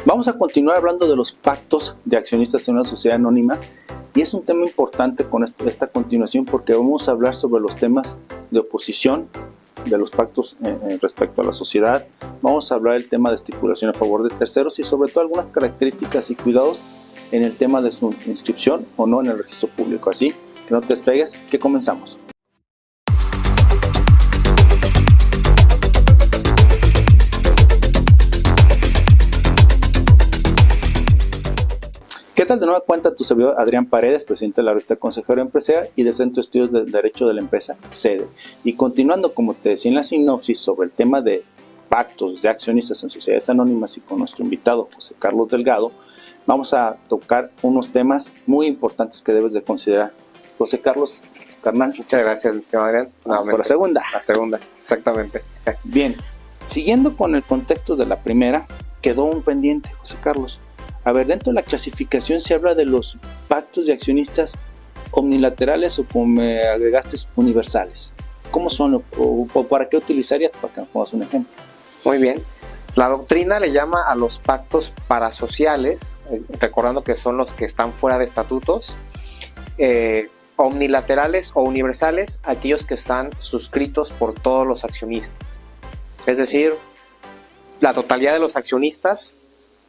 Vamos a continuar hablando de los pactos de accionistas en una sociedad anónima y es un tema importante con esta continuación porque vamos a hablar sobre los temas de oposición de los pactos respecto a la sociedad. Vamos a hablar del tema de estipulación a favor de terceros y sobre todo algunas características y cuidados en el tema de su inscripción o no en el registro público. Así que no te distraigas, que comenzamos. ¿Qué tal? De nueva cuenta tu servidor Adrián Paredes, presidente de la revista Consejero Empresarial y del Centro de Estudios de Derecho de la Empresa, SEDE. Y continuando, como te decía en la sinopsis, sobre el tema de pactos de accionistas en sociedades anónimas y con nuestro invitado José Carlos Delgado, vamos a tocar unos temas muy importantes que debes de considerar. José Carlos, carnal. Muchas gracias, mi estimado Adrián. Por la segunda. La segunda, exactamente. Bien, siguiendo con el contexto de la primera, quedó un pendiente, José Carlos. A ver, dentro de la clasificación se habla de los pactos de accionistas omnilaterales o, como me agregaste, universales. ¿Cómo son o para qué utilizarías? Para que nos pongas un ejemplo. Muy bien. La doctrina le llama a los pactos parasociales, recordando que son los que están fuera de estatutos, omnilaterales o universales, aquellos que están suscritos por todos los accionistas. Es decir, la totalidad de los accionistas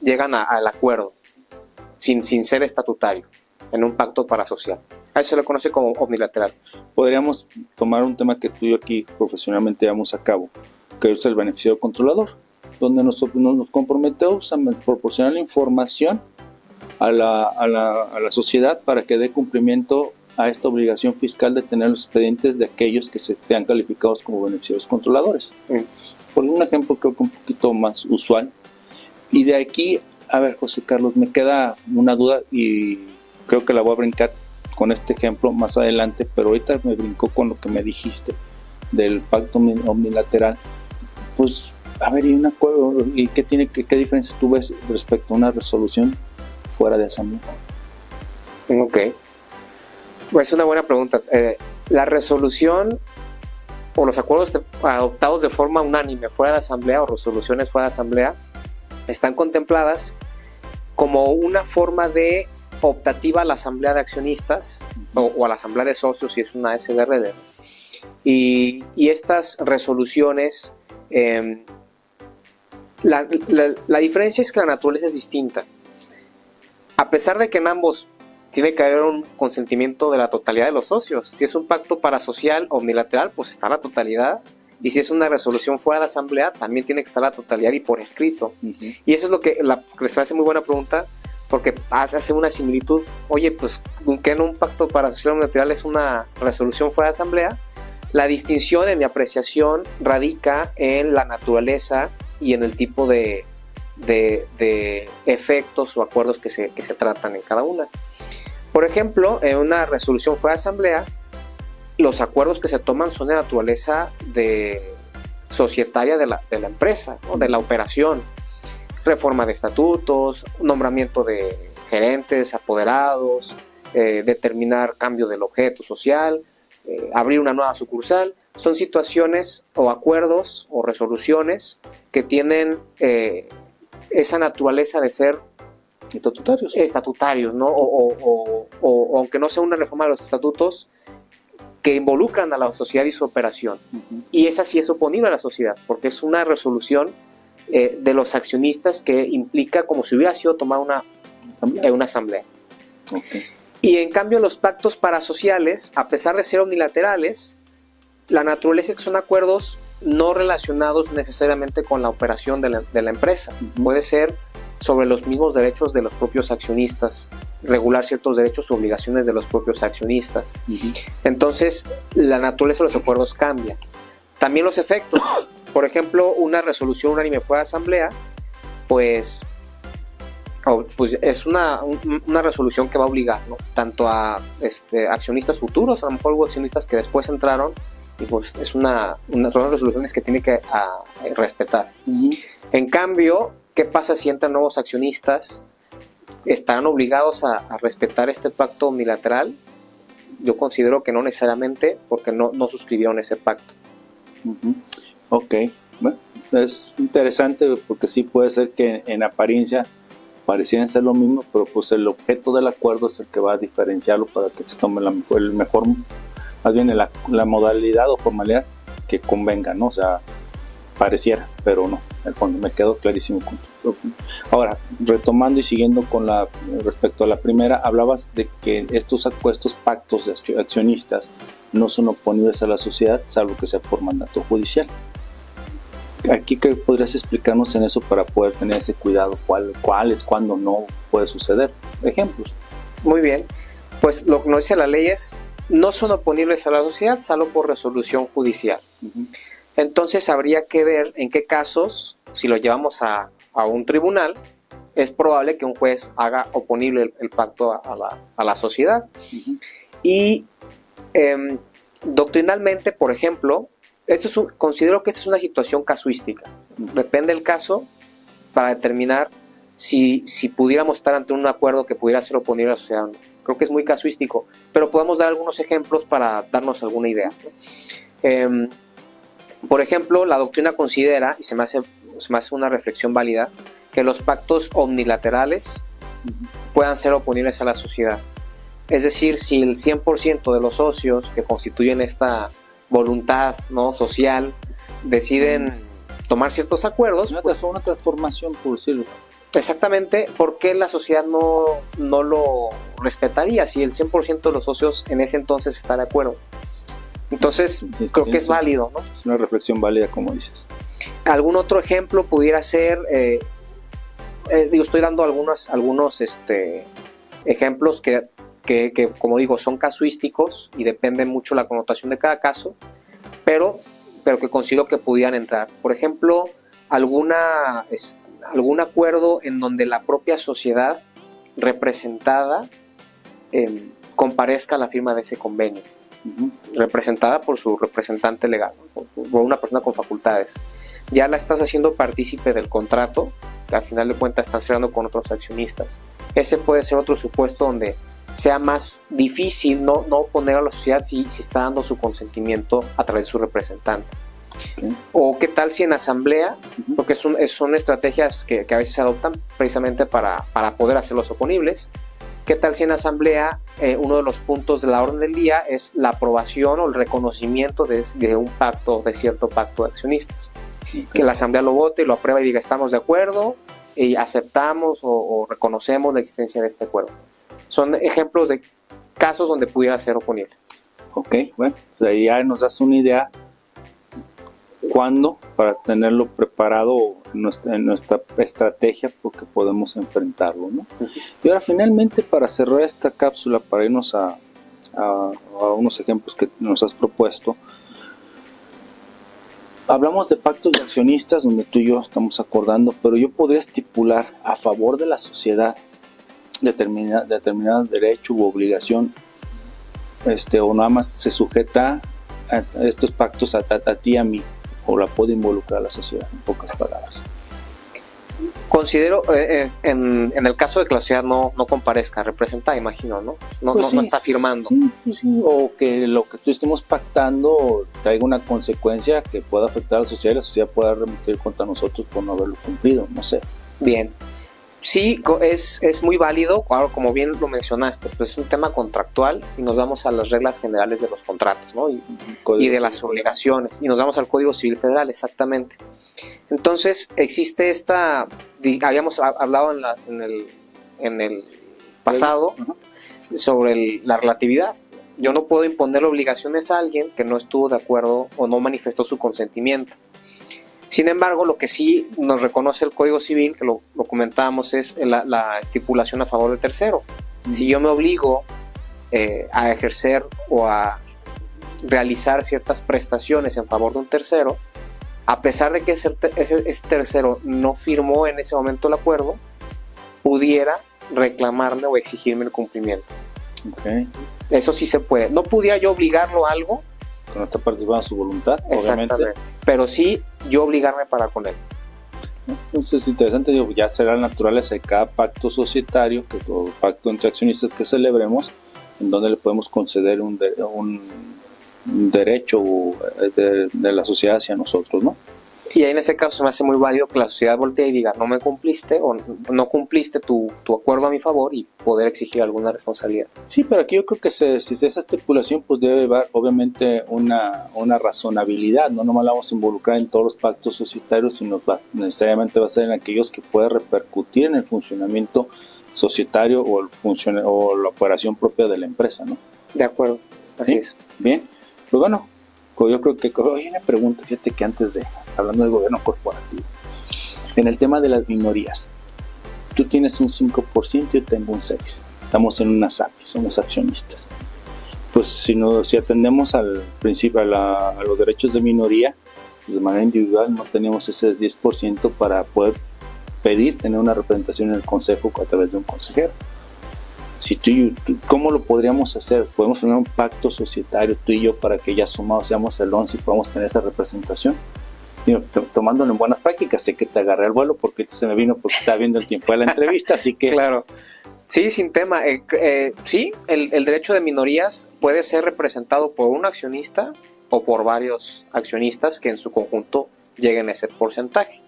llegan al acuerdo sin ser estatutario en un pacto parasocial. A eso se le conoce como omnilateral. Podríamos tomar un tema que tú y yo aquí profesionalmente llevamos a cabo, que es el beneficiario controlador, donde nos comprometemos a proporcionar la información a la sociedad para que dé cumplimiento a esta obligación fiscal de tener los expedientes de aquellos que sean calificados como beneficiarios controladores. Por un ejemplo, creo que un poquito más usual. Y de aquí, a ver, José Carlos, me queda una duda y creo que la voy a brincar con este ejemplo más adelante, pero ahorita me brincó con lo que me dijiste del pacto omnilateral. Pues, a ver, ¿y qué diferencias tú ves respecto a una resolución fuera de asamblea? Ok. Pues es una buena pregunta. La resolución o los acuerdos adoptados de forma unánime fuera de asamblea o resoluciones fuera de asamblea están contempladas como una forma de optativa a la asamblea de accionistas o a la asamblea de socios si es una SDRD. Y estas resoluciones, la diferencia es que la naturaleza es distinta. A pesar de que en ambos tiene que haber un consentimiento de la totalidad de los socios. Si es un pacto parasocial o omnilateral, pues está la totalidad. Y si es una resolución fuera de la asamblea, también tiene que estar la totalidad y por escrito. Y eso es lo que les hace muy buena pregunta, porque hace una similitud. Oye, pues, ¿qué en un pacto parasocial omnilateral es una resolución fuera de asamblea? La distinción de mi apreciación radica en la naturaleza y en el tipo de efectos o acuerdos que se tratan en cada una. Por ejemplo, en una resolución fuera de asamblea, los acuerdos que se toman son de naturaleza societaria de la empresa, ¿no? De la operación, reforma de estatutos, nombramiento de gerentes, apoderados, determinar cambio del objeto social, abrir una nueva sucursal. Son situaciones o acuerdos o resoluciones que tienen esa naturaleza de ser estatutarios, ¿no? O aunque no sea una reforma de los estatutos, que involucran a la sociedad y su operación. Y esa sí es oponible a la sociedad, porque es una resolución de los accionistas que implica como si hubiera sido tomada una asamblea. Okay. Y en cambio los pactos parasociales, a pesar de ser unilaterales, la naturaleza es que son acuerdos no relacionados necesariamente con la operación de la empresa. Puede ser sobre los mismos derechos de los propios accionistas, regular ciertos derechos o obligaciones de los propios accionistas. Entonces, la naturaleza de los acuerdos cambia. También los efectos. Por ejemplo, una resolución unánime fuera de asamblea, pues es una resolución que va a obligar, ¿no? Tanto a accionistas futuros, a lo mejor hubo accionistas que después entraron, y pues son resoluciones que tiene que respetar. En cambio, ¿qué pasa si entran nuevos accionistas? ¿Estarán obligados a respetar este pacto unilateral? Yo considero que no necesariamente, porque no suscribieron ese pacto. Ok, bueno, es interesante porque sí puede ser que en apariencia parecieran ser lo mismo, pero pues el objeto del acuerdo es el que va a diferenciarlo para que se tome el mejor, más bien la modalidad o formalidad que convenga, ¿no? O sea, pareciera, pero no, en el fondo me quedó clarísimo. Ahora, retomando y siguiendo con respecto a la primera, hablabas de que estos pactos de accionistas no son oponibles a la sociedad, salvo que sea por mandato judicial. Aquí, ¿qué podrías explicarnos en eso para poder tener ese cuidado? ¿Cuál es cuando no puede suceder? Ejemplos. Muy bien, pues lo que nos dice la ley es, no son oponibles a la sociedad, salvo por resolución judicial. Uh-huh. Entonces habría que ver en qué casos, si lo llevamos a un tribunal, es probable que un juez haga oponible el pacto a la sociedad. Uh-huh. Y doctrinalmente, por ejemplo, considero que esta es una situación casuística. Uh-huh. Depende del caso para determinar si pudiéramos estar ante un acuerdo que pudiera ser oponible a la sociedad. Creo que es muy casuístico, pero podemos dar algunos ejemplos para darnos alguna idea. Por ejemplo, la doctrina considera, y se me hace una reflexión válida, que los pactos omnilaterales puedan ser oponibles a la sociedad. Es decir, si el 100% de los socios que constituyen esta voluntad, ¿no?, social deciden tomar ciertos acuerdos. Una transformación, por decirlo. Exactamente, ¿por qué la sociedad no lo respetaría si el 100% de los socios en ese entonces está de acuerdo? Entonces, creo que es válido, ¿no? Es una reflexión válida, como dices. Algún otro ejemplo pudiera ser, estoy dando algunos ejemplos que, como digo, son casuísticos y depende mucho la connotación de cada caso, pero que considero que pudieran entrar. Por ejemplo, algún acuerdo en donde la propia sociedad representada comparezca a la firma de ese convenio. Uh-huh. Representada por su representante legal, por una persona con facultades. Ya la estás haciendo partícipe del contrato, que al final de cuentas están cerrando con otros accionistas. Ese puede ser otro supuesto donde sea más difícil no oponer a la sociedad si está dando su consentimiento a través de su representante. Okay. O qué tal si en asamblea, uh-huh, porque son estrategias que a veces se adoptan precisamente para poder hacerlos oponibles. ¿Qué tal si en asamblea uno de los puntos de la orden del día es la aprobación o el reconocimiento de un pacto, de cierto pacto de accionistas? Okay. Que la asamblea lo vote y lo aprueba y diga estamos de acuerdo y aceptamos o reconocemos la existencia de este acuerdo. Son ejemplos de casos donde pudiera ser oponible. Ok, bueno, pues ahí ya nos das una idea cuándo para tenerlo preparado en nuestra estrategia porque podemos enfrentarlo, ¿no? Uh-huh. Y ahora finalmente, para cerrar esta cápsula, para irnos a unos ejemplos que nos has propuesto, hablamos de pactos de accionistas donde tú y yo estamos acordando, pero yo podría estipular a favor de la sociedad determinado derecho u obligación, o nada más se sujeta a estos pactos a ti y a mí, o la puede involucrar a la sociedad, en pocas palabras. Considero, en el caso de que la sociedad no comparezca, representa, imagino, ¿no? No está firmando. Sí, o que lo que tú estemos pactando traiga una consecuencia que pueda afectar a la sociedad pueda remitir contra nosotros por no haberlo cumplido, no sé. Bien. Sí, es muy válido, claro, como bien lo mencionaste, pues es un tema contractual y nos vamos a las reglas generales de los contratos, ¿no? Y de las obligaciones, y nos vamos al Código Civil Federal, exactamente. Entonces, existe habíamos hablado en el pasado sobre la relatividad. Yo no puedo imponer obligaciones a alguien que no estuvo de acuerdo o no manifestó su consentimiento. Sin embargo, lo que sí nos reconoce el Código Civil, que lo comentábamos, es la estipulación a favor del tercero. Si yo me obligo a ejercer o a realizar ciertas prestaciones en favor de un tercero, a pesar de que ese tercero no firmó en ese momento el acuerdo, pudiera reclamarme o exigirme el cumplimiento. Okay. Eso sí se puede. No pudiera yo obligarlo a algo, que no está participando su voluntad, obviamente. Pero sí yo obligarme para con él. Entonces es interesante, ya será la naturaleza de cada pacto societario, o pacto entre accionistas que celebremos, en donde le podemos conceder un derecho de la sociedad hacia nosotros, ¿no? Y ahí en ese caso se me hace muy válido que la sociedad voltee y diga, no me cumpliste o no cumpliste tu acuerdo a mi favor, y poder exigir alguna responsabilidad. Sí, pero aquí yo creo que si esa estipulación, pues debe haber obviamente una razonabilidad, no nomás la vamos a involucrar en todos los pactos societarios, sino necesariamente va a ser en aquellos que pueda repercutir en el funcionamiento societario o la operación propia de la empresa, ¿no? De acuerdo, así es. Bien, pues bueno, yo creo que hay una pregunta, fíjate que antes de, hablando del gobierno corporativo, en el tema de las minorías, tú tienes un 5%, yo tengo un 6%, estamos en una SAPI, somos accionistas. Pues si atendemos al principio a los derechos de minoría, pues de manera individual no tenemos ese 10% para poder pedir tener una representación en el consejo a través de un consejero. Si ¿cómo lo podríamos hacer? Podemos firmar un pacto societario tú y yo para que ya sumados seamos el 11 y podamos tener esa representación. Tomándolo en buenas prácticas. Sé que te agarré al vuelo porque se me vino porque estaba viendo el tiempo de la entrevista, así que... Claro. Sí, sin tema. Sí, el derecho de minorías puede ser representado por un accionista o por varios accionistas que en su conjunto lleguen a ese porcentaje.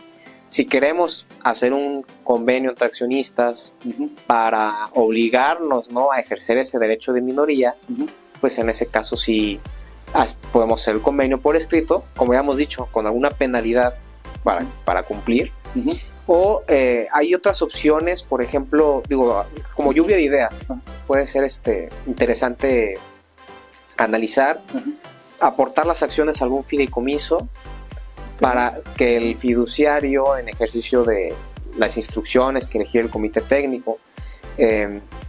Si queremos hacer un convenio entre accionistas para obligarnos, ¿no?, a ejercer ese derecho de minoría, pues en ese caso sí podemos hacer el convenio por escrito, como ya hemos dicho, con alguna penalidad para cumplir. O hay otras opciones, por ejemplo, como lluvia de ideas, puede ser interesante analizar, aportar las acciones a algún fideicomiso, para que el fiduciario, en ejercicio de las instrucciones que eligió el comité técnico,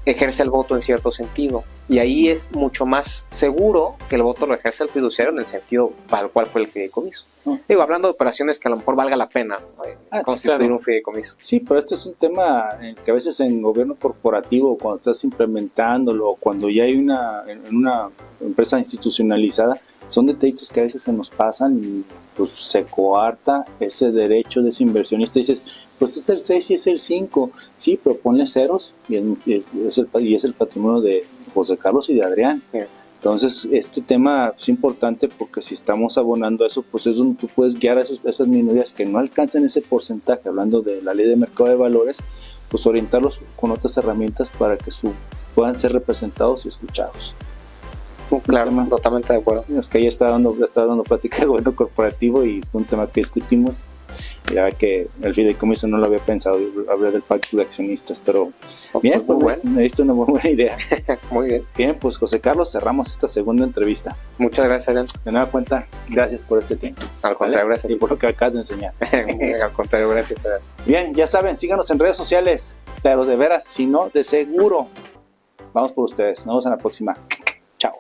ejerce el voto en cierto sentido. Y ahí es mucho más seguro que el voto lo ejerce el fiduciario en el sentido para el cual fue el fideicomiso. Hablando de operaciones que a lo mejor valga la pena constituir, claro, un fideicomiso. Sí, pero este es un tema que a veces en gobierno corporativo, cuando estás implementándolo, o cuando ya hay en una empresa institucionalizada, son detallitos que a veces se nos pasan y pues se coarta ese derecho de ese inversionista. Dices, pues es el 6 y es el 5, sí, pero ponle ceros y es el patrimonio de José Carlos y de Adrián. Yeah. Entonces, este tema es importante porque si estamos abonando a eso, pues es donde tú puedes guiar a esas minorías que no alcanzan ese porcentaje, hablando de la ley de mercado de valores, pues orientarlos con otras herramientas para que puedan ser representados y escuchados. Claro, totalmente de acuerdo. Es que ayer estaba dando plática de gobierno corporativo y es un tema que discutimos. Ya que el fideicomiso no lo había pensado, hablar del pacto de accionistas, pero bien, pues bueno, me diste una muy buena idea. Muy bien. Bien, pues José Carlos, cerramos esta segunda entrevista. Muchas gracias, Adrián. De nueva cuenta, gracias por este tiempo. Al contrario, gracias. Y por lo que acabas de enseñar. Al contrario, gracias, Adrián. Bien, ya saben, síganos en redes sociales, pero de veras, si no, de seguro, vamos por ustedes. Nos vemos en la próxima. Chao.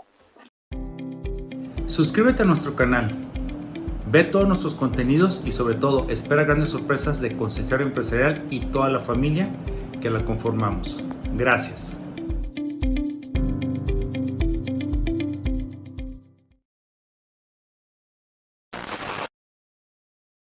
Suscríbete a nuestro canal, ve todos nuestros contenidos y sobre todo espera grandes sorpresas de Consejero Empresarial y toda la familia que la conformamos. Gracias.